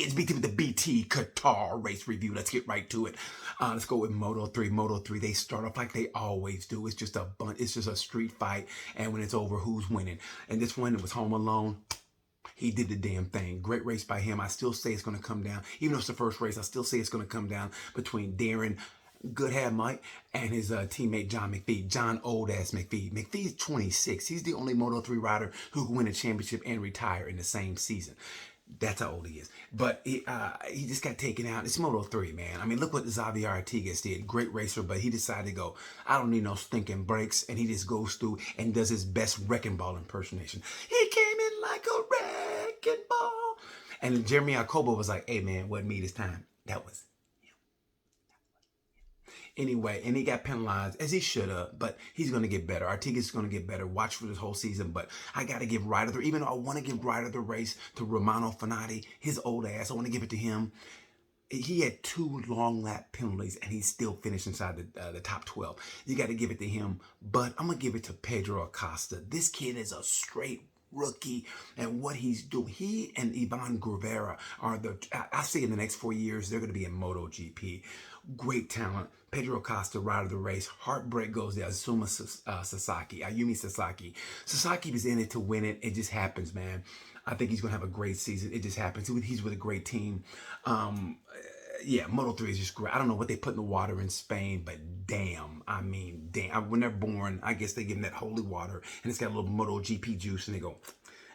it's BT with the BT Qatar race review. Let's get right to it. Let's go with Moto 3. Moto 3, they start off like they always do. It's just a street fight, and when it's over, who's winning? And this one, it was Home Alone. He did the damn thing. Great race by him. I still say it's going to come down. Even though it's the first race, I still say it's going to come down between Darren Goodhad Mike and his teammate John McPhee. John old ass McPhee. McPhee's 26. He's the only Moto 3 rider who can win a championship and retire in the same season. That's how old he is. But he just got taken out. It's Moto 3, man. I mean, look what Xavier Artigas did. Great racer, but he decided to go, I don't need no stinking brakes. And he just goes through and does his best wrecking ball impersonation. He came in like a wrecking ball. And Jeremy Jacobo was like, hey, man, wasn't me this time. That was anyway, and he got penalized, as he should have, but he's going to get better. Artigas is going to get better. Watch for this whole season, but I got to give Ryder, even though I want to give Ryder the race to Romano Fenati, his old ass, I want to give it to him. He had 2 long lap penalties, and he still finished inside the top 12. You got to give it to him, but I'm going to give it to Pedro Acosta. This kid is a straight rookie, and what he's doing, he and Ivan Guevara are I see in the next 4 years, they're going to be in MotoGP. Great talent. Pedro Acosta, rider of the race. Heartbreak goes to Ayumi Sasaki. Sasaki was in it to win it. It just happens, man. I think he's going to have a great season. It just happens. He's with a great team. Yeah, Moto 3 is just great. I don't know what they put in the water in Spain, but damn. I mean, damn. When they're born, I guess they give them that holy water, and it's got a little MotoGP juice, and they go,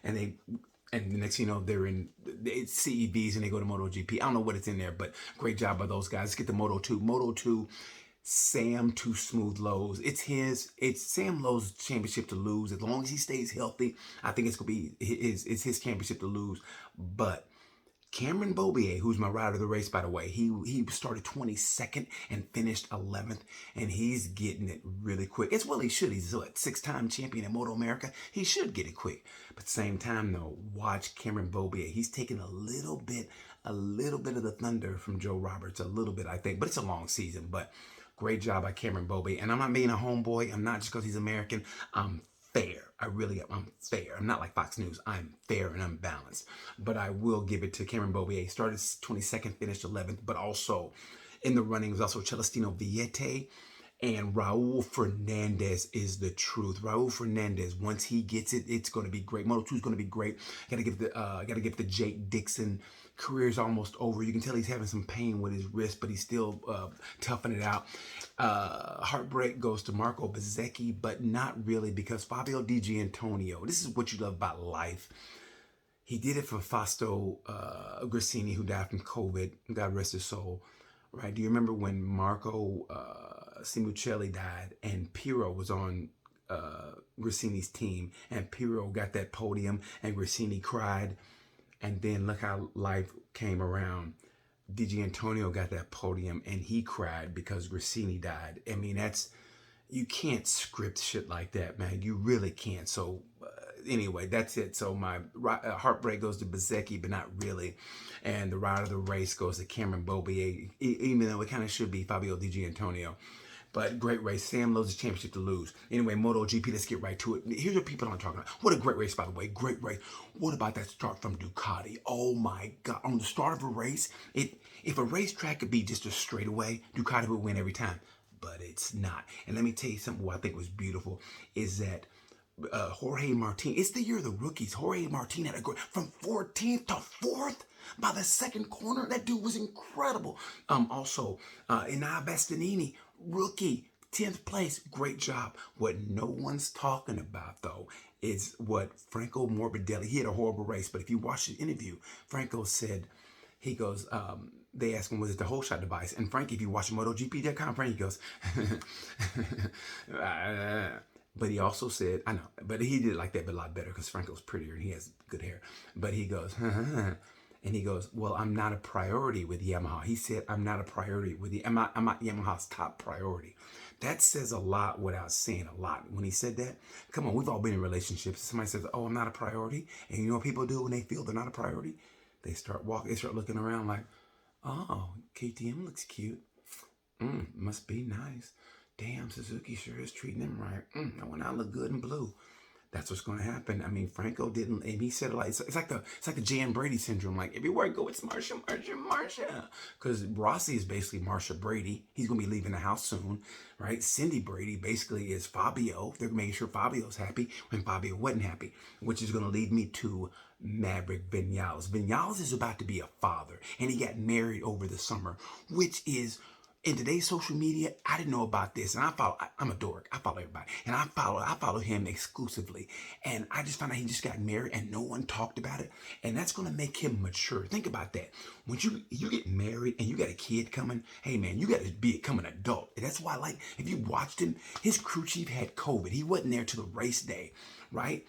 and the next thing you know, they're in CEVs, and they go to MotoGP. I don't know what it's in there, but great job by those guys. Let's get to Moto 2. Moto 2, Sam Too Smooth Lowe's. It's Sam Lowe's championship to lose. As long as he stays healthy, I think it's going to be his championship to lose. But Cameron Bobier, who's my rider of the race, by the way, he started 22nd and finished 11th, and he's getting it really quick. It's well, he should. He's a 6-time champion at Moto America. He should get it quick. But at the same time, though, watch Cameron Bobier. He's taking a little bit of the thunder from Joe Roberts, a little bit, I think. But it's a long season. But great job by Cameron Bobier. And I'm not being a homeboy. I'm not just because he's American. I'm fair. I really am. I'm fair. I'm not like Fox News. I'm fair and unbalanced. But I will give it to Cameron Bobier. Started 22nd, finished 11th, but also in the running was also Celestino Viete, and Raul Fernandez is the truth. Raul Fernandez, once he gets it, it's going to be great. Moto 2 is going to be great. Gotta give the Jake Dixon. Career's almost over. You can tell he's having some pain with his wrist, but he's still toughing it out. Heartbreak goes to Marco Bezzecchi, but not really, because Fabio Di Giannantonio, this is what you love about life. He did it for Fausto Grassini, who died from COVID. God rest his soul. Right? Do you remember when Marco Simucelli died and Pirro was on Grassini's team, and Pirro got that podium and Grassini cried? And then look how life came around. Di Giannantonio got that podium and he cried because Grassini died. I mean, you can't script shit like that, man. You really can't. So anyway, that's it. So my heartbreak goes to Bezzecchi, but not really. And the rider of the race goes to Cameron Bobier, even though it kind of should be Fabio Di Giannantonio. But great race. Sam Lowe's championship to lose. Anyway, MotoGP, let's get right to it. Here's what people aren't talking about. What a great race, by the way. Great race. What about that start from Ducati? Oh, my God. On the start of a race, if a racetrack could be just a straightaway, Ducati would win every time. But it's not. And let me tell you something what I think was beautiful is that Jorge Martin, it's the year of the rookies. Jorge Martin had a great, from 14th to 4th by the second corner. That dude was incredible. Also, Enea Bastianini, rookie, 10th place. Great job. What no one's talking about, though, is what Franco Morbidelli, he had a horrible race, but if you watch the interview, Franco said, he goes, they asked him, was it the whole shot device? And Frank, if you watch MotoGP.com, Frank, he goes, but he also said, I know, but he did it like that, but a lot better because Franco's prettier and he has good hair. But he goes, and he goes, well, I'm not a priority with Yamaha. He said, I'm not a priority with I'm not Yamaha's top priority. That says a lot without saying a lot. When he said that, come on, we've all been in relationships. Somebody says, oh, I'm not a priority. And you know what people do when they feel they're not a priority? They start walking, they start looking around like, oh, KTM looks cute. Must be nice. Damn, Suzuki sure is treating him right. That one I look good in blue. That's what's going to happen. I mean, Franco didn't, and he said it like it's like the Jan Brady syndrome. Like everywhere I go, it's Marsha, Marsha, Marsha. Because Rossi is basically Marsha Brady. He's going to be leaving the house soon, right? Cindy Brady basically is Fabio. They're making sure Fabio's happy when Fabio wasn't happy, which is going to lead me to Maverick Vinales. Vinales is about to be a father, and he got married over the summer, which is in today's social media. I didn't know about this, and I'm a dork. I follow everybody, and I follow him exclusively. And I just found out he just got married, and no one talked about it. And that's gonna make him mature. Think about that. When you get married and you got a kid coming, hey man, you got to become an adult. And that's why, like, if you watched him, his crew chief had COVID. He wasn't there till the race day, right?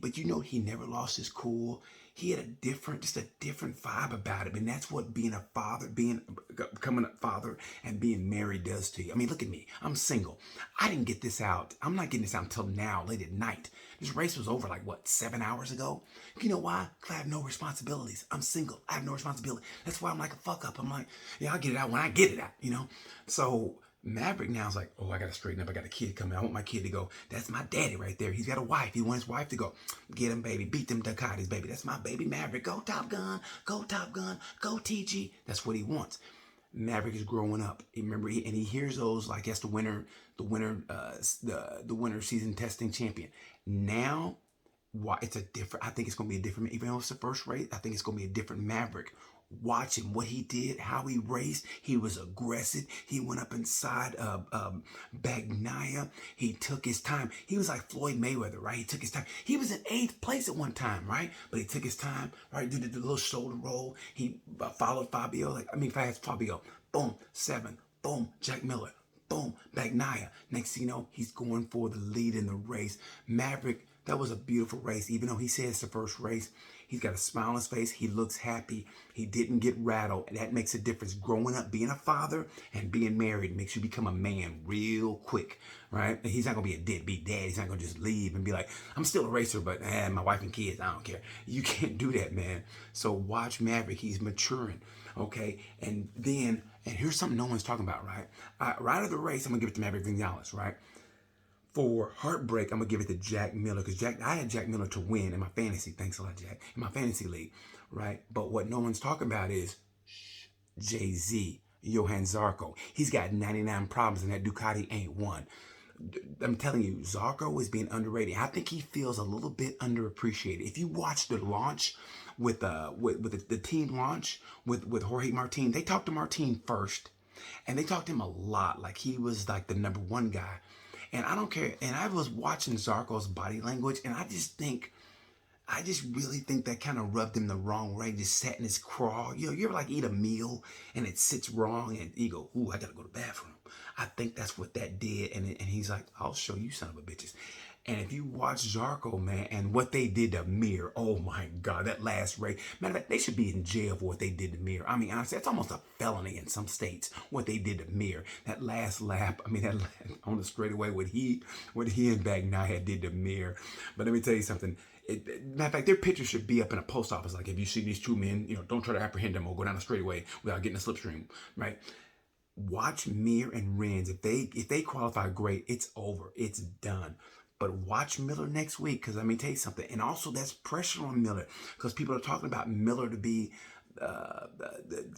But you know, he never lost his cool. He had just a different vibe about him. And that's what being a father, becoming a father and being married does to you. I mean, look at me. I'm single. I didn't get this out. I'm not getting this out until now, late at night. This race was over like, what, 7 hours ago? You know why? Because I have no responsibilities. I'm single. I have no responsibility. That's why I'm like a fuck up. I'm like, yeah, I'll get it out when I get it out, you know? So Maverick now is like, oh, I got to straighten up. I got a kid coming. I want my kid to go. That's my daddy right there. He's got a wife. He wants his wife to go. Get him, baby. Beat them Ducatis, baby. That's my baby Maverick. Go Top Gun. Go Top Gun. Go TG. That's what he wants. Maverick is growing up. Remember, he hears those like that's the winner season testing champion. Now, why it's a different. I think it's gonna be a different. Even though it's the first race, I think it's gonna be a different Maverick. Watch him, what he did, how he raced. He was aggressive. He went up inside Bagnaia. He took his time. He was like Floyd Mayweather, right? He took his time. He was in 8th place at one time, right? But he took his time, right? Did the little shoulder roll. He followed Fabio. Fast Fabio. Boom, 7. Boom, Jack Miller. Boom, Bagnaia. Next thing you know, he's going for the lead in the race. Maverick, that was a beautiful race. Even though he said it's the first race, he's got a smile on his face. He looks happy. He didn't get rattled. And that makes a difference. Growing up, being a father and being married makes you become a man real quick, right? And he's not going to be a deadbeat dad. He's not going to just leave and be like, I'm still a racer, but my wife and kids, I don't care. You can't do that, man. So watch Maverick. He's maturing, okay? And here's something no one's talking about, right? Right after the race, I'm going to give it to Maverick Vinales, right? For heartbreak, I'm going to give it to Jack Miller because I had Jack Miller to win in my fantasy. Thanks a lot, Jack. In my fantasy league, right? But what no one's talking about is Jay-Z, Johann Zarco. He's got 99 problems and that Ducati ain't one. I'm telling you, Zarco is being underrated. I think he feels a little bit underappreciated. If you watch the launch with the team launch with Jorge Martin, they talked to Martin first. And they talked to him a lot, like he was like the number one guy. And I don't care. And I was watching Zarco's body language, and I just really think that kind of rubbed him the wrong way. Just sat in his crawl. You know, you ever like eat a meal and it sits wrong, and you go, ooh, I gotta go to the bathroom. I think that's what that did. And he's like, I'll show you, son of a bitches. And if you watch Zarco, man, and what they did to Mir, oh my God, that last race. Matter of fact, they should be in jail for what they did to Mir. I mean, honestly, that's almost a felony in some states, what they did to Mir. That last lap, that on the straightaway, what he and Bagnaia did to Mir. But let me tell you something. Matter of fact, their picture should be up in a post office. Like, if you see these two men, don't try to apprehend them or go down the straightaway without getting a slipstream, right? Watch Mir and Renz. If they qualify great, it's over. It's done. But watch Miller next week, because let me tell you something. And also, that's pressure on Miller, because people are talking about Miller to be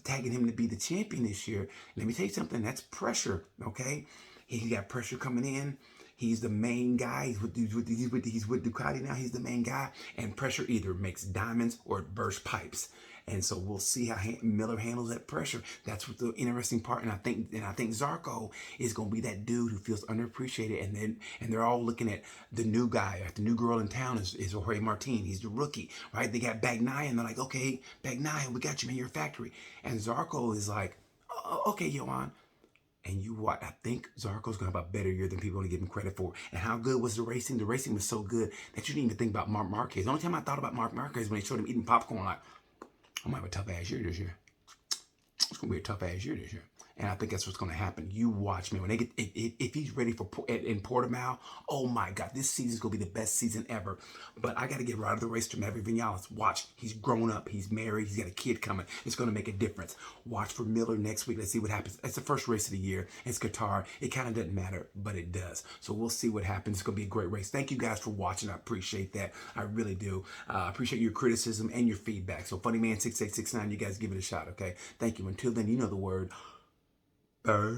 tagging him to be the champion this year. Let me tell you something. That's pressure, okay? He got pressure coming in. He's the main guy. He's with Ducati now. He's the main guy. And pressure either makes diamonds or it bursts pipes. And so we'll see how Miller handles that pressure. That's what the interesting part. And I think Zarco is going to be that dude who feels underappreciated. And they're all looking at the new guy. The new girl in town is Jorge Martin. He's the rookie, right? They got Bagnaia, and they're like, okay, Bagnaia, we got you, man. You're a factory. And Zarco is like, oh, okay, Johan. And I think Zarco's going to have a better year than people want to give him credit for. And how good was the racing? The racing was so good that you didn't even think about Marc Marquez. The only time I thought about Marc Marquez when they showed him eating popcorn, like, I'm going to have a tough ass year this year. It's going to be a tough ass year this year. And I think that's what's going to happen. You watch me when they get if he's ready for in Portimao. Oh my God, this season's going to be the best season ever. But I got to get right out of the race to Maverick Vinales. Watch, he's grown up, he's married, he's got a kid coming. It's going to make a difference. Watch for Miller next week. Let's see what happens. It's the first race of the year. It's Qatar. It kind of doesn't matter, but it does. So we'll see what happens. It's going to be a great race. Thank you guys for watching. I appreciate that. I really do. I appreciate your criticism and your feedback. So Funny Man 6869, you guys give it a shot, okay? Thank you. Until then, you know the word. Bye.